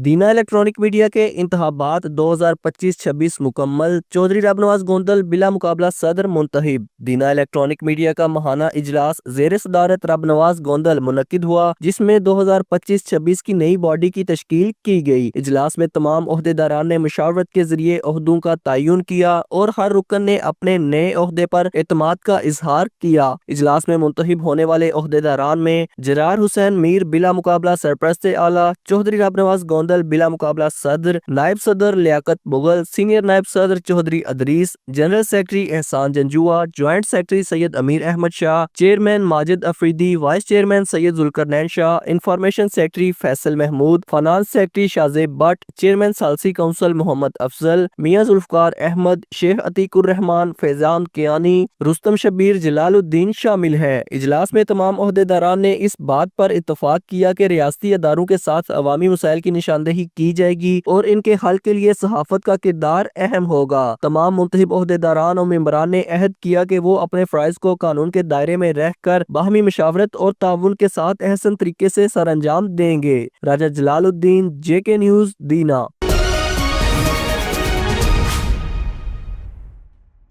دینا electronic media کے انتخابات 2025-26 مکمل، چودھری رب نواز گوندل بلا مقابلہ صدر منتخب۔ دینا الیکٹرانک میڈیا کا ماہانہ اجلاس زیر صدارت رب نواز گوندل منعقد ہوا، جس میں 2025-26 کی نئی باڈی کی تشکیل کی گئی۔ اجلاس میں تمام عہدیداران نے مشاورت کے ذریعے عہدوں کا تعین کیا اور ہر رکن نے اپنے نئے عہدے پر اعتماد کا اظہار کیا۔ اجلاس میں منتخب ہونے والے عہدیداران میں جرار حسین میر بلا مقابلہ سرپرست اعلیٰ، چودھری رب نواز گوندل بلا مقابلہ صدر، نائب صدر لیاقت مغل، سینئر نائب صدر Chaudhry Idrees, general secretary Ehsan Janjua, joint secretary Syed Amir Ahmad Shah, chairman Majid Afridi, vice chairman Syed Zulqarnain Shah, information secretary Faisal Mahmood, finance secretary Shahzeb Butt, chairman ثالثی کونسل محمد افضل، میاں ذوالفقار احمد، شیخ عتیق الرحمان، فیضان کیانی، رستم شبیر، جلال الدین شامل ہیں۔ اجلاس میں تمام عہدیداران نے اس بات پر اتفاق کیا کہ ریاستی اداروں کے ساتھ عوامی مسائل کی نشاندہی کی جائے گی اور ان کے حل کے لیے صحافت کا کردار اہم ہوگا۔ تمام منتخب عہدیداران اور ممبران نے عہد کیا کہ وہ اپنے فرائض کو قانون کے دائرے میں رہ کر باہمی مشاورت اور تعاون کے ساتھ احسن طریقے سے سر انجام دیں گے۔ راجہ جلال الدین، JK نیوز، دینا۔